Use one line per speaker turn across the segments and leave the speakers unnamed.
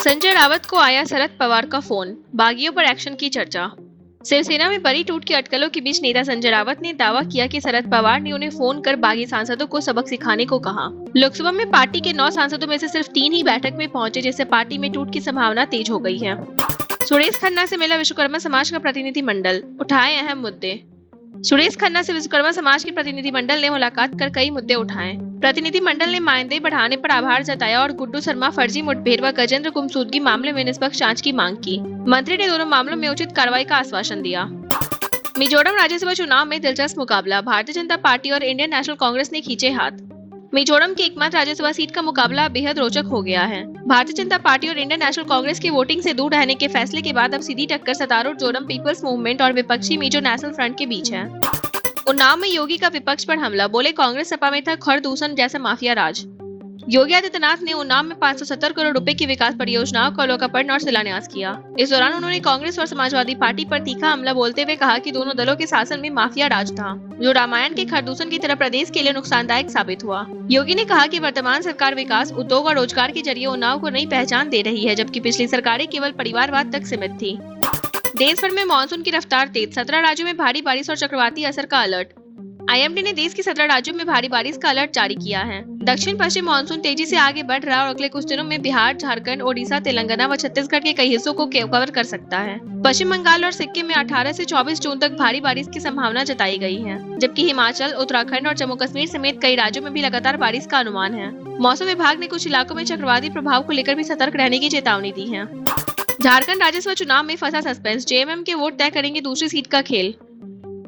संजय रावत को आया शरद पवार का फोन, बागियों पर एक्शन की चर्चा। शिवसेना में बड़ी टूट की अटकलों के बीच नेता संजय रावत ने दावा किया कि शरद पवार ने उन्हें फोन कर बागी सांसदों को सबक सिखाने को कहा। लोकसभा में पार्टी के 9 सांसदों में से सिर्फ 3 ही बैठक में पहुंचे, जिससे पार्टी में टूट की संभावना तेज हो गई है। सुरेश खन्ना से मिला विश्वकर्मा समाज का प्रतिनिधि मंडल, उठाए अहम मुद्दे। सुरेश खन्ना से विश्वकर्मा समाज के प्रतिनिधि मंडल ने मुलाकात कर कई मुद्दे उठाए। प्रतिनिधि मंडल ने मानदेय बढ़ाने पर आभार जताया और गुड्डू शर्मा फर्जी मुठभेड़ व गजेंद्र गुमशुदगी मामले में निष्पक्ष जांच की मांग की। मंत्री ने दोनों मामलों में उचित कार्रवाई का आश्वासन दिया। मिजोरम राज्यसभा चुनाव में दिलचस्प मुकाबला, भारतीय जनता पार्टी और इंडियन नेशनल कांग्रेस ने खींचे हाथ। मिजोरम की एकमात्र राज्यसभा सीट का मुकाबला बेहद रोचक हो गया है। भारतीय जनता पार्टी और इंडियन नेशनल कांग्रेस के वोटिंग से दूर रहने के फैसले के बाद अब सीधी टक्कर सत्तारूढ़ जोरम पीपल्स मूवमेंट और विपक्षी मिजो नेशनल फ्रंट के बीच है। उन्नाव में योगी का विपक्ष पर हमला, बोले कांग्रेस सपा में था खरदूषण जैसा माफिया राज। योगी आदित्यनाथ ने उन्नाव में 570 करोड़ रुपए की विकास परियोजनाओं का लोकार्पण और शिलान्यास किया। इस दौरान उन्होंने कांग्रेस और समाजवादी पार्टी पर तीखा हमला बोलते हुए कहा कि दोनों दलों के शासन में माफिया राज था, जो रामायण के खरदूषण की तरह प्रदेश के लिए नुकसानदायक साबित हुआ। योगी ने कहा कि वर्तमान सरकार विकास, उद्योग और रोजगार के जरिए उन्नाव को नई पहचान दे रही है, जबकि पिछली सरकारें केवल परिवारवाद तक सीमित थी। देश भर में मानसून की रफ्तार तेज, 17 राज्यों में भारी बारिश और चक्रवाती असर का अलर्ट। आईएमडी ने देश के 17 राज्यों में भारी बारिश का अलर्ट जारी किया है। दक्षिण पश्चिम मानसून तेजी से आगे बढ़ रहा है और अगले कुछ दिनों में बिहार, झारखंड, ओडिशा, तेलंगाना व छत्तीसगढ़ के कई हिस्सों को कवर कर सकता है। पश्चिम बंगाल और सिक्किम में 18 से 24 जून तक भारी बारिश की संभावना जताई गई है, जबकि हिमाचल, उत्तराखंड और जम्मू कश्मीर समेत कई राज्यों में भी लगातार बारिश का अनुमान है। मौसम विभाग ने कुछ इलाकों में चक्रवाती प्रभाव को लेकर भी सतर्क रहने की चेतावनी दी है। झारखंड राज्यसभा चुनाव में फंसा सस्पेंस, जेएमएम के वोट तय करेंगे दूसरी सीट का खेल।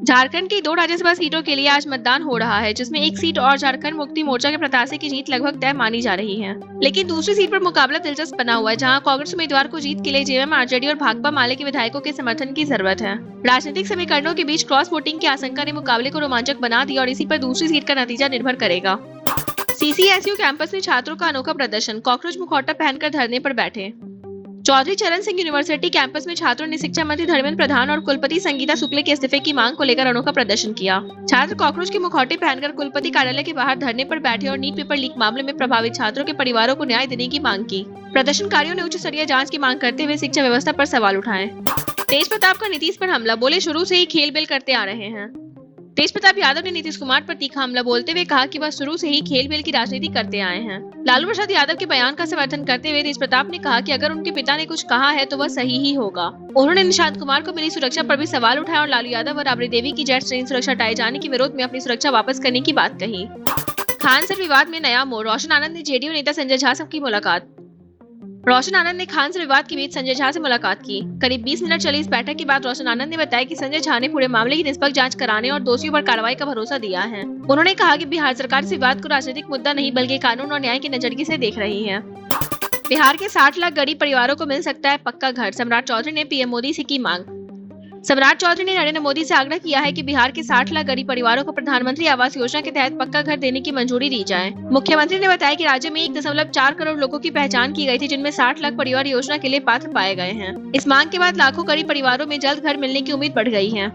झारखंड की 2 राज्यसभा सीटों के लिए आज मतदान हो रहा है, जिसमें एक सीट और झारखंड मुक्ति मोर्चा के प्रत्याशी की जीत लगभग तय मानी जा रही है। लेकिन दूसरी सीट पर मुकाबला दिलचस्प बना हुआ है, जहां कांग्रेस उम्मीदवार को जीत के लिए जेएमएम, आरजेडी और भाकपा माले के विधायकों के समर्थन की जरूरत है। राजनीतिक समीकरणों के बीच क्रॉस वोटिंग की आशंका ने मुकाबले को रोमांचक बना दिया और इसी पर दूसरी सीट का नतीजा निर्भर करेगा। सीसीएसयू कैंपस में छात्रों का अनोखा प्रदर्शन, कॉकरोच मुखौटा पहनकर धरने पर बैठे। चौधरी चरण सिंह यूनिवर्सिटी कैंपस में छात्रों ने शिक्षा मंत्री धर्मेंद्र प्रधान और कुलपति संगीता शुक्ल के इस्तीफे की मांग को लेकर अनोखा प्रदर्शन किया। छात्र कॉकरोच के मुखौटे पहनकर कुलपति कार्यालय के बाहर धरने पर बैठे और नीट पेपर लीक मामले में प्रभावित छात्रों के परिवारों को न्याय देने की मांग की। प्रदर्शनकारियों ने उच्च स्तरीय जांच की मांग करते हुए शिक्षा व्यवस्था पर सवाल उठाए। तेज प्रताप का नीतीश पर हमला, बोले शुरू से ही खेल बेल करते आ रहे हैं। तेज प्रताप यादव ने नीतीश कुमार पर तीखा हमला बोलते हुए कहा कि वह शुरू से ही खेल बेल की राजनीति करते आए हैं। लालू प्रसाद यादव के बयान का समर्थन करते हुए तेज प्रताप ने कहा कि अगर उनके पिता ने कुछ कहा है तो वह सही ही होगा। उन्होंने निशांत कुमार को मिली सुरक्षा पर भी सवाल उठाया और लालू यादव और राबड़ी देवी की जेट ट्रेन सुरक्षा हटाए जाने के विरोध में अपनी सुरक्षा वापस करने की बात कही। खान सर विवाद में नया मोड़, रोशन आनंद ने जेडीयू नेता संजय झा से की मुलाकात। रोशन आनंद ने खान से विवाद के बीच संजय झा से मुलाकात की। करीब 20 मिनट चली इस बैठक के बाद रोशन आनंद ने बताया कि संजय झा ने पूरे मामले की निष्पक्ष जांच कराने और दोषियों पर कार्रवाई का भरोसा दिया है। उन्होंने कहा कि बिहार सरकार इस विवाद को राजनीतिक मुद्दा नहीं बल्कि कानून और न्याय के नजरिए से देख रही है। बिहार के 60 लाख गरीब परिवारों को मिल सकता है पक्का घर, सम्राट चौधरी ने पीएम मोदी से की मांग। सम्राट चौधरी ने नरेंद्र मोदी से आग्रह किया है कि बिहार के 60 लाख गरीब परिवारों को प्रधानमंत्री आवास योजना के तहत पक्का घर देने की मंजूरी दी जाए। मुख्यमंत्री ने बताया कि राज्य में 1.4 करोड़ लोगों की पहचान की गई थी, जिनमें 60 लाख परिवार योजना के लिए पात्र पाए गए हैं। इस मांग के बाद लाखों गरीब परिवारों में जल्द घर मिलने की उम्मीद बढ़ गई है।